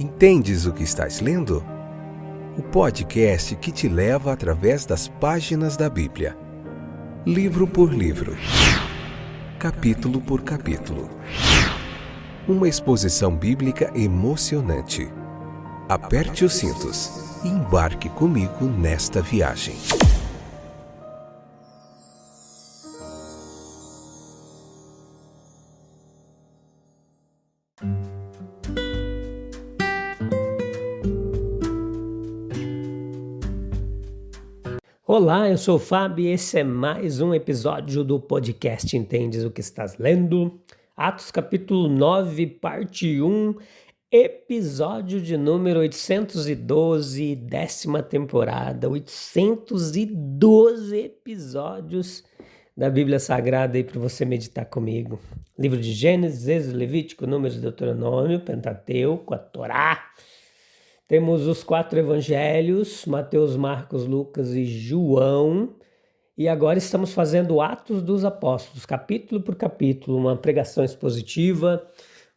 Entendes o que estás lendo? O podcast que te leva através das páginas da Bíblia, livro por livro, capítulo por capítulo. Uma exposição bíblica emocionante. Aperte os cintos e embarque comigo nesta viagem. Olá, eu sou o Fábio e esse é mais um episódio do podcast Entendes o que estás lendo? Atos capítulo 9, parte 1, episódio de número 812, 10ª temporada, 812 episódios da Bíblia Sagrada aí para você meditar comigo. Livro de Gênesis, Êxodo, Levítico, Números, Deuteronômio, Pentateuco, a Torá. Temos os 4 evangelhos, Mateus, Marcos, Lucas e João. E agora estamos fazendo Atos dos Apóstolos, capítulo por capítulo, uma pregação expositiva,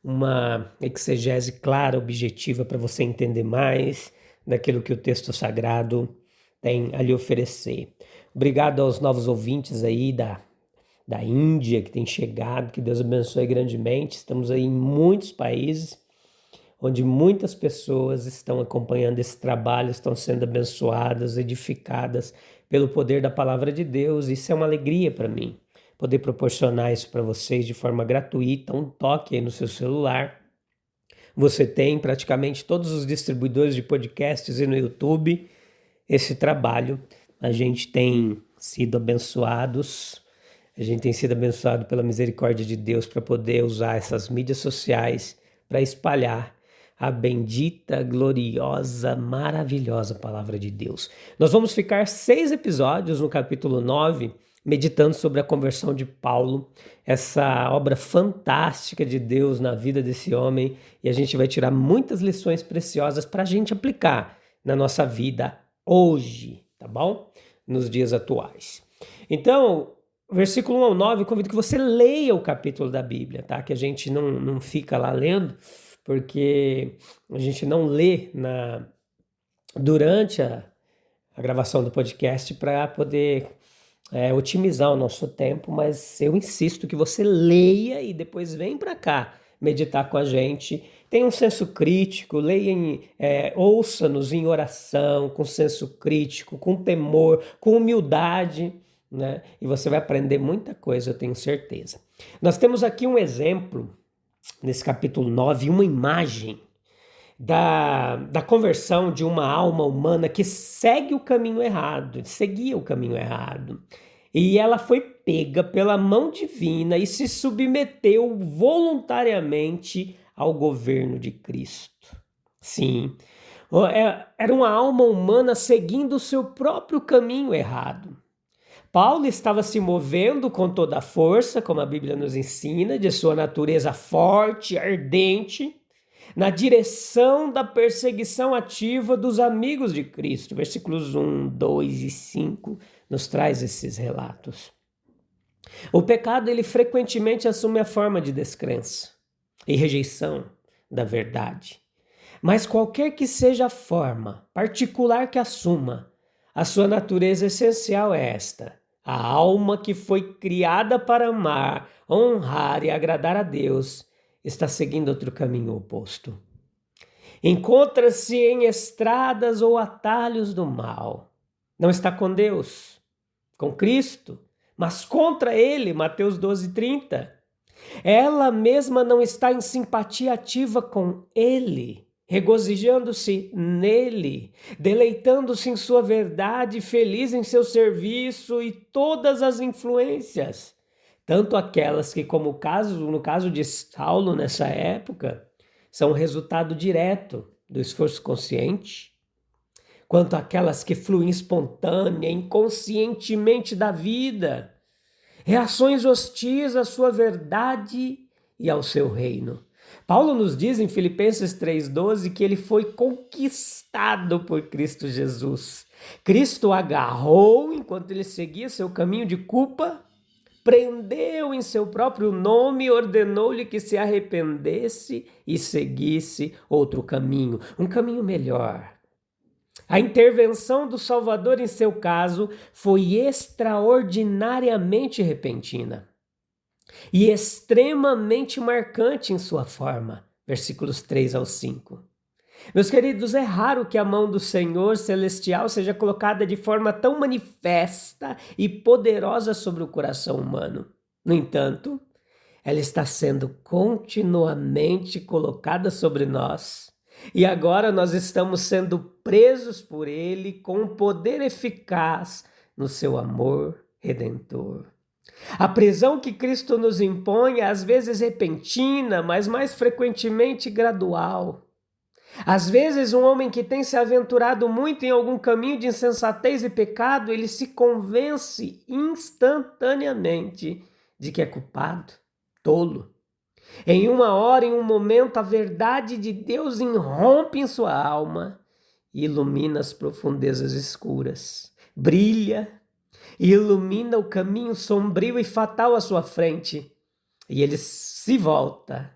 uma exegese clara, objetiva, para você entender mais daquilo que o texto sagrado tem a lhe oferecer. Obrigado aos novos ouvintes aí da Índia que tem chegado, que Deus abençoe grandemente. Estamos aí em muitos países, onde muitas pessoas estão acompanhando esse trabalho, estão sendo abençoadas, edificadas pelo poder da palavra de Deus. Isso é uma alegria para mim, poder proporcionar isso para vocês de forma gratuita, um toque aí no seu celular. Você tem praticamente todos os distribuidores de podcasts e no YouTube esse trabalho. A gente tem sido abençoados, pela misericórdia de Deus para poder usar essas mídias sociais para espalhar a bendita, gloriosa, maravilhosa palavra de Deus. Nós vamos ficar 6 episódios no capítulo 9, meditando sobre a conversão de Paulo, essa obra fantástica de Deus na vida desse homem, e a gente vai tirar muitas lições preciosas para a gente aplicar na nossa vida hoje, tá bom? Nos dias atuais. Então, versículo 1 ao 9, eu convido que você leia o capítulo da Bíblia, tá? Que a gente não fica lá lendo, porque a gente não lê durante a gravação do podcast para poder otimizar o nosso tempo, mas eu insisto que você leia e depois vem para cá meditar com a gente. Tenha um senso crítico, ouça-nos em oração, com senso crítico, com temor, com humildade, né? E você vai aprender muita coisa, eu tenho certeza. Nós temos aqui um exemplo nesse capítulo 9, uma imagem da conversão de uma alma humana que seguia o caminho errado. E ela foi pega pela mão divina e se submeteu voluntariamente ao governo de Cristo. Sim, era uma alma humana seguindo o seu próprio caminho errado. Paulo estava se movendo com toda a força, como a Bíblia nos ensina, de sua natureza forte, ardente, na direção da perseguição ativa dos amigos de Cristo. Versículos 1, 2 e 5 nos traz esses relatos. O pecado, ele frequentemente assume a forma de descrença e rejeição da verdade. Mas qualquer que seja a forma particular que assuma, a sua natureza essencial é esta: a alma que foi criada para amar, honrar e agradar a Deus está seguindo outro caminho oposto. Encontra-se em estradas ou atalhos do mal. Não está com Deus, com Cristo, mas contra Ele, Mateus 12:30. Ela mesma não está em simpatia ativa com Ele, regozijando-se nele, deleitando-se em sua verdade, feliz em seu serviço e todas as influências, tanto aquelas que, como no caso de Saulo nessa época, são resultado direto do esforço consciente, quanto aquelas que fluem espontânea, inconscientemente da vida, reações hostis à sua verdade e ao seu reino. Paulo nos diz em Filipenses 3,12 que ele foi conquistado por Cristo Jesus. Cristo o agarrou enquanto ele seguia seu caminho de culpa, prendeu em seu próprio nome e ordenou-lhe que se arrependesse e seguisse outro caminho, um caminho melhor. A intervenção do Salvador em seu caso foi extraordinariamente repentina e extremamente marcante em sua forma. Versículos 3 ao 5. Meus queridos, é raro que a mão do Senhor Celestial seja colocada de forma tão manifesta e poderosa sobre o coração humano. No entanto, ela está sendo continuamente colocada sobre nós. E agora nós estamos sendo presos por Ele com um poder eficaz no seu amor redentor. A prisão que Cristo nos impõe é às vezes repentina, mas mais frequentemente gradual. Às vezes, um homem que tem se aventurado muito em algum caminho de insensatez e pecado, ele se convence instantaneamente de que é culpado, tolo. Em uma hora, em um momento, a verdade de Deus irrompe em sua alma e ilumina as profundezas escuras. Brilha e ilumina o caminho sombrio e fatal à sua frente. E ele se volta,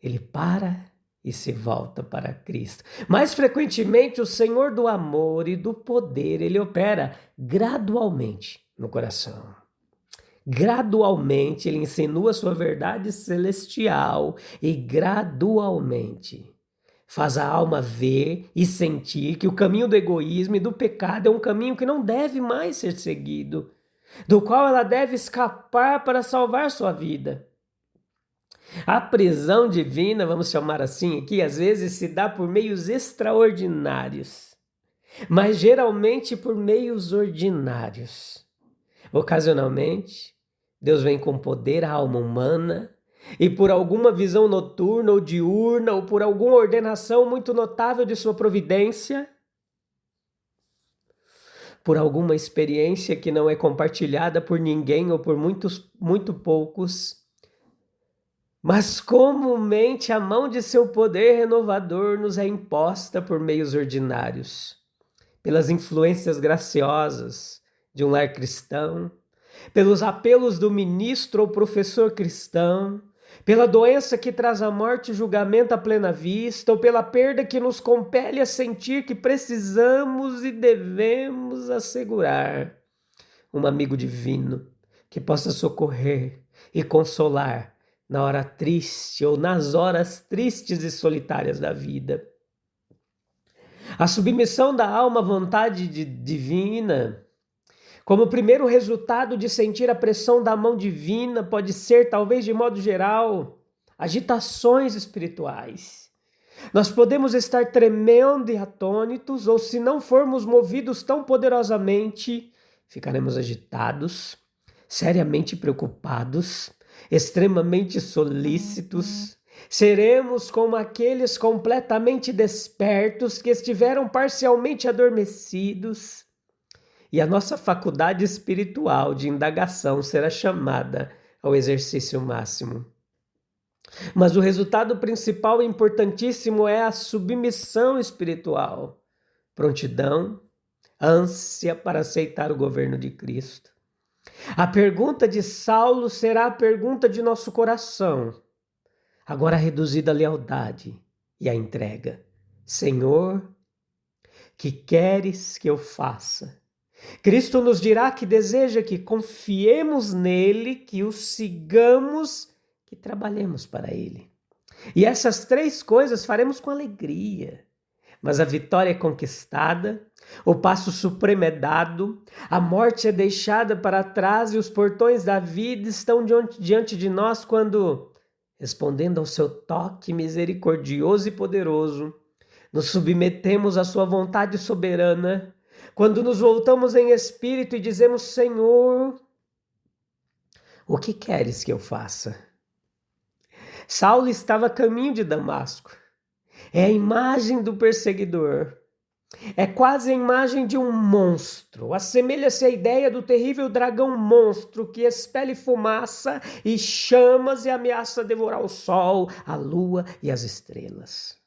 ele para e se volta para Cristo. Mais frequentemente, o Senhor do amor e do poder, ele opera gradualmente no coração. Gradualmente, ele insinua sua verdade celestial e gradualmente faz a alma ver e sentir que o caminho do egoísmo e do pecado é um caminho que não deve mais ser seguido, do qual ela deve escapar para salvar sua vida. A prisão divina, vamos chamar assim aqui, às vezes se dá por meios extraordinários, mas geralmente por meios ordinários. Ocasionalmente, Deus vem com poder à alma humana e por alguma visão noturna ou diurna ou por alguma ordenação muito notável de sua providência, por alguma experiência que não é compartilhada por ninguém ou por muito poucos, mas comumente a mão de seu poder renovador nos é imposta por meios ordinários, pelas influências graciosas de um lar cristão, pelos apelos do ministro ou professor cristão, pela doença que traz a morte e julgamento à plena vista, ou pela perda que nos compele a sentir que precisamos e devemos assegurar um amigo divino que possa socorrer e consolar na hora triste ou nas horas tristes e solitárias da vida. A submissão da alma à vontade divina, como primeiro resultado de sentir a pressão da mão divina, pode ser, talvez de modo geral, agitações espirituais. Nós podemos estar tremendo e atônitos, ou se não formos movidos tão poderosamente, ficaremos agitados, seriamente preocupados, extremamente solícitos. Seremos como aqueles completamente despertos que estiveram parcialmente adormecidos, e a nossa faculdade espiritual de indagação será chamada ao exercício máximo. Mas o resultado principal e importantíssimo é a submissão espiritual, prontidão, ânsia para aceitar o governo de Cristo. A pergunta de Saulo será a pergunta de nosso coração, agora reduzida à lealdade e à entrega. Senhor, que queres que eu faça? Cristo nos dirá que deseja que confiemos nele, que o sigamos, que trabalhemos para ele. E essas três coisas faremos com alegria. Mas a vitória é conquistada, o passo supremo é dado, a morte é deixada para trás e os portões da vida estão diante de nós quando, respondendo ao seu toque misericordioso e poderoso, nos submetemos à sua vontade soberana, quando nos voltamos em espírito e dizemos: Senhor, o que queres que eu faça? Saulo estava a caminho de Damasco. É a imagem do perseguidor. É quase a imagem de um monstro. Assemelha-se à ideia do terrível dragão monstro que expele fumaça e chamas e ameaça devorar o sol, a lua e as estrelas.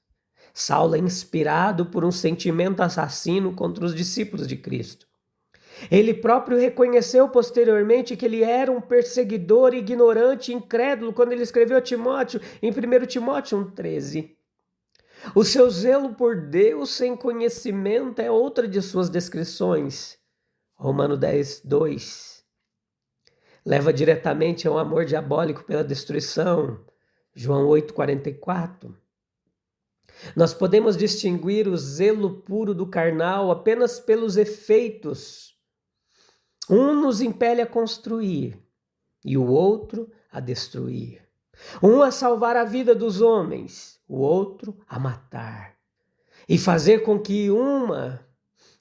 Saulo é inspirado por um sentimento assassino contra os discípulos de Cristo. Ele próprio reconheceu posteriormente que ele era um perseguidor ignorante, incrédulo, quando ele escreveu a Timóteo, em 1 Timóteo 1,13. O seu zelo por Deus sem conhecimento é outra de suas descrições. Romano 10:2. Leva diretamente ao amor diabólico pela destruição. João 8:44. Nós podemos distinguir o zelo puro do carnal apenas pelos efeitos. Um nos impele a construir e o outro a destruir. Um a salvar a vida dos homens, o outro a matar. E fazer com que uma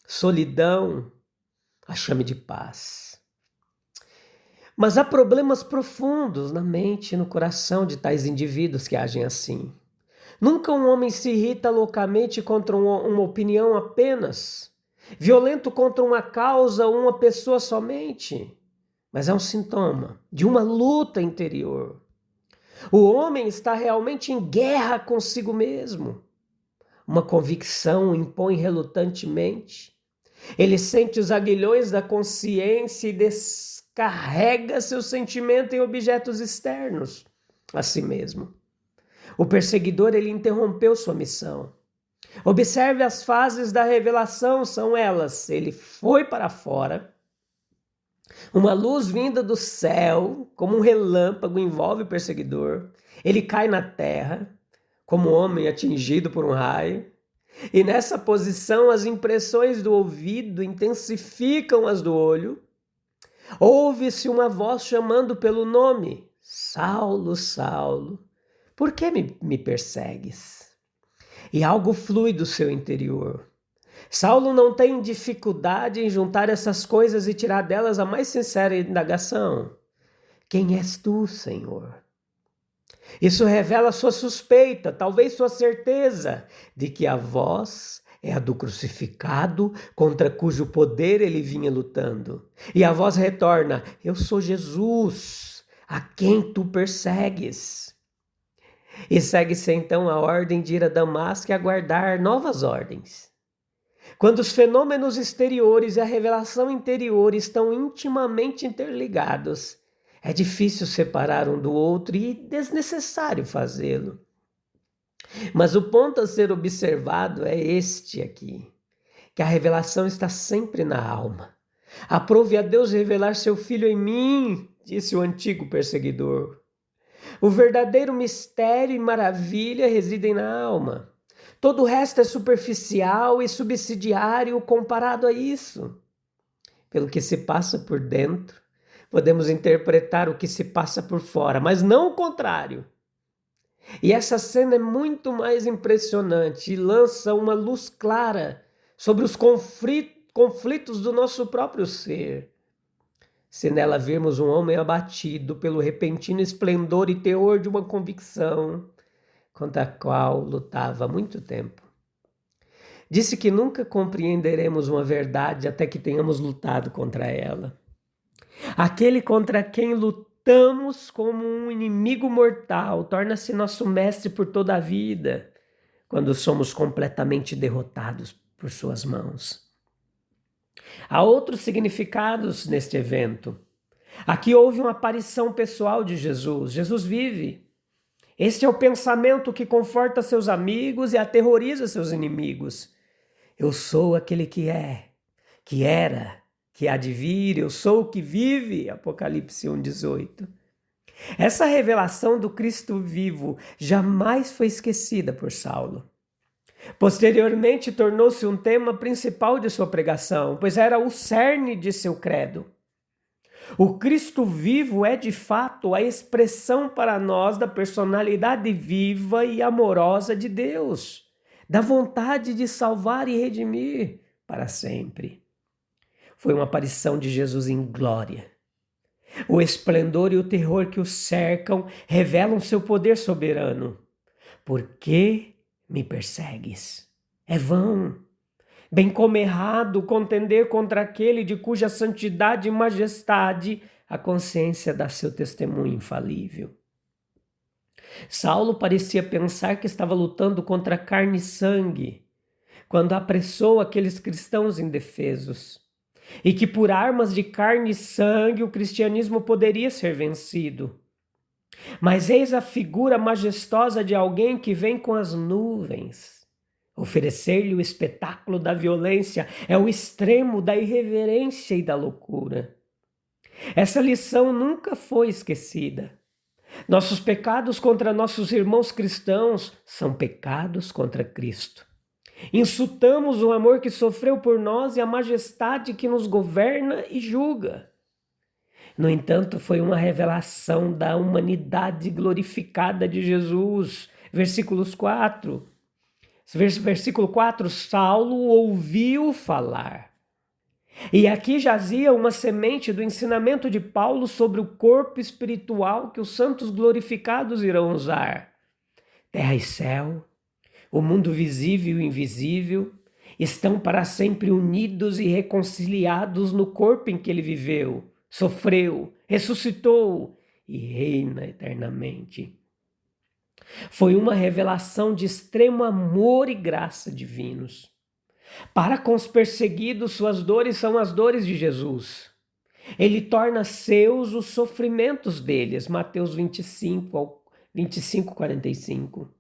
solidão a chame de paz. Mas há problemas profundos na mente e no coração de tais indivíduos que agem assim. Nunca um homem se irrita loucamente contra uma opinião apenas, violento contra uma causa ou uma pessoa somente, mas é um sintoma de uma luta interior. O homem está realmente em guerra consigo mesmo. Uma convicção o impõe relutantemente. Ele sente os aguilhões da consciência e descarrega seu sentimento em objetos externos a si mesmo. O perseguidor, ele interrompeu sua missão. Observe as fases da revelação, são elas: ele foi para fora, uma luz vinda do céu, como um relâmpago, envolve o perseguidor. Ele cai na terra, como um homem atingido por um raio. E nessa posição, as impressões do ouvido intensificam as do olho. Ouve-se uma voz chamando pelo nome: Saulo, Saulo, por que me persegues? E algo flui do seu interior. Saulo não tem dificuldade em juntar essas coisas e tirar delas a mais sincera indagação: quem és tu, Senhor? Isso revela sua suspeita, talvez sua certeza, de que a voz é a do crucificado contra cujo poder ele vinha lutando. E a voz retorna: eu sou Jesus, a quem tu persegues. E segue-se então a ordem de ir a Damasco e aguardar novas ordens. Quando os fenômenos exteriores e a revelação interior estão intimamente interligados, é difícil separar um do outro e desnecessário fazê-lo. Mas o ponto a ser observado é este aqui, que a revelação está sempre na alma. Aprove a Deus revelar seu Filho em mim, disse o antigo perseguidor. O verdadeiro mistério e maravilha residem na alma. Todo o resto é superficial e subsidiário comparado a isso. Pelo que se passa por dentro, podemos interpretar o que se passa por fora, mas não o contrário. E essa cena é muito mais impressionante e lança uma luz clara sobre os conflitos do nosso próprio ser. Se nela virmos um homem abatido pelo repentino esplendor e terror de uma convicção contra a qual lutava há muito tempo. Disse que nunca compreenderemos uma verdade até que tenhamos lutado contra ela. Aquele contra quem lutamos como um inimigo mortal torna-se nosso mestre por toda a vida, quando somos completamente derrotados por suas mãos. Há outros significados neste evento. Aqui houve uma aparição pessoal de Jesus. Jesus vive. Este é o pensamento que conforta seus amigos e aterroriza seus inimigos. Eu sou aquele que é, que era, que há de vir, eu sou o que vive. Apocalipse 1:18. Essa revelação do Cristo vivo jamais foi esquecida por Saulo. Posteriormente, tornou-se um tema principal de sua pregação, pois era o cerne de seu credo. O Cristo vivo é, de fato, a expressão para nós da personalidade viva e amorosa de Deus, da vontade de salvar e redimir para sempre. Foi uma aparição de Jesus em glória. O esplendor e o terror que o cercam revelam seu poder soberano. Por que me persegues? É vão, bem como errado, contender contra aquele de cuja santidade e majestade a consciência dá seu testemunho infalível. Saulo parecia pensar que estava lutando contra carne e sangue, quando apressou aqueles cristãos indefesos. e que por armas de carne e sangue o cristianismo poderia ser vencido. Mas eis a figura majestosa de alguém que vem com as nuvens. Oferecer-lhe o espetáculo da violência é o extremo da irreverência e da loucura. Essa lição nunca foi esquecida. Nossos pecados contra nossos irmãos cristãos são pecados contra Cristo. Insultamos o amor que sofreu por nós e a majestade que nos governa e julga. No entanto, foi uma revelação da humanidade glorificada de Jesus. Versículo 4, Saulo ouviu falar. E aqui jazia uma semente do ensinamento de Paulo sobre o corpo espiritual que os santos glorificados irão usar. Terra e céu, o mundo visível e invisível, estão para sempre unidos e reconciliados no corpo em que ele viveu, sofreu, ressuscitou e reina eternamente. Foi uma revelação de extremo amor e graça divinos. Para com os perseguidos, suas dores são as dores de Jesus. Ele torna seus os sofrimentos deles, Mateus 25, 45.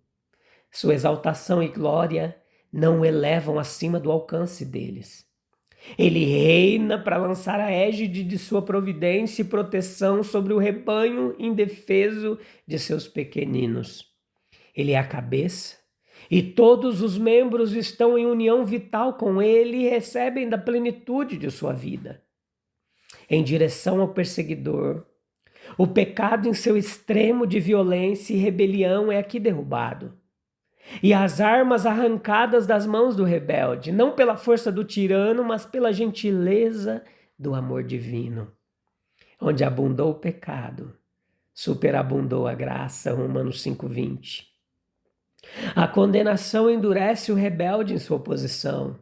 Sua exaltação e glória não o elevam acima do alcance deles. Ele reina para lançar a égide de sua providência e proteção sobre o rebanho indefeso de seus pequeninos. Ele é a cabeça, e todos os membros estão em união vital com ele e recebem da plenitude de sua vida. Em direção ao perseguidor, o pecado em seu extremo de violência e rebelião é aqui derrubado. E as armas arrancadas das mãos do rebelde, não pela força do tirano, mas pela gentileza do amor divino. Onde abundou o pecado, superabundou a graça, Romanos 5:20. A condenação endurece o rebelde em sua oposição.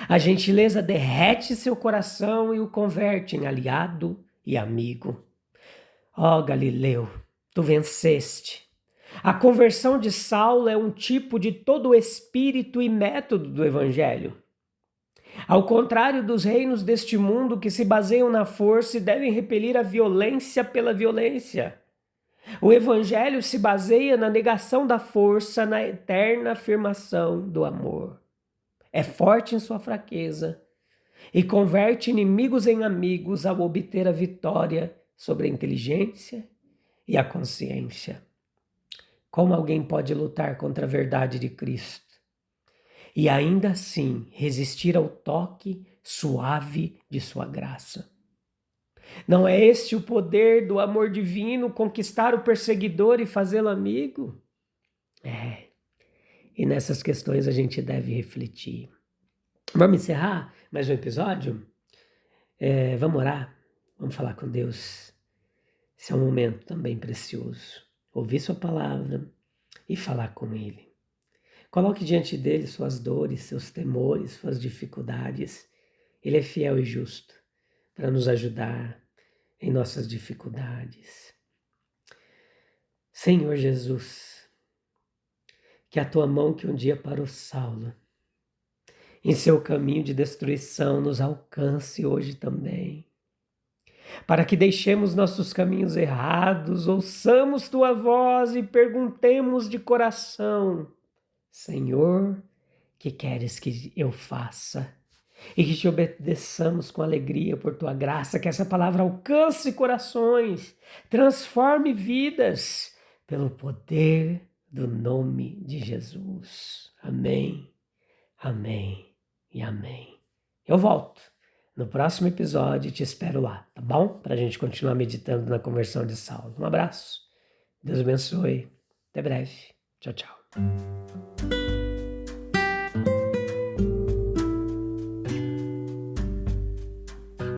A gentileza derrete seu coração e o converte em aliado e amigo. Ó Galileu, tu venceste. A conversão de Saulo é um tipo de todo o espírito e método do Evangelho. Ao contrário dos reinos deste mundo que se baseiam na força e devem repelir a violência pela violência, o Evangelho se baseia na negação da força, na eterna afirmação do amor. É forte em sua fraqueza e converte inimigos em amigos ao obter a vitória sobre a inteligência e a consciência. Como alguém pode lutar contra a verdade de Cristo e ainda assim resistir ao toque suave de sua graça? Não é este o poder do amor divino, conquistar o perseguidor e fazê-lo amigo? E nessas questões a gente deve refletir. Vamos encerrar mais um episódio? Vamos orar? Vamos falar com Deus? Esse é um momento também precioso. Ouvir sua palavra e falar com Ele. Coloque diante dele suas dores, seus temores, suas dificuldades. Ele é fiel e justo para nos ajudar em nossas dificuldades. Senhor Jesus, que a tua mão que um dia parou Saulo em seu caminho de destruição nos alcance hoje também, para que deixemos nossos caminhos errados, ouçamos tua voz e perguntemos de coração: Senhor, que queres que eu faça? E que te obedeçamos com alegria por tua graça, que essa palavra alcance corações, transforme vidas, pelo poder do nome de Jesus. Amém, amém e amém. Eu volto no próximo episódio e te espero lá, tá bom? Para a gente continuar meditando na conversão de Saulo. Um abraço, Deus abençoe, até breve, tchau, tchau.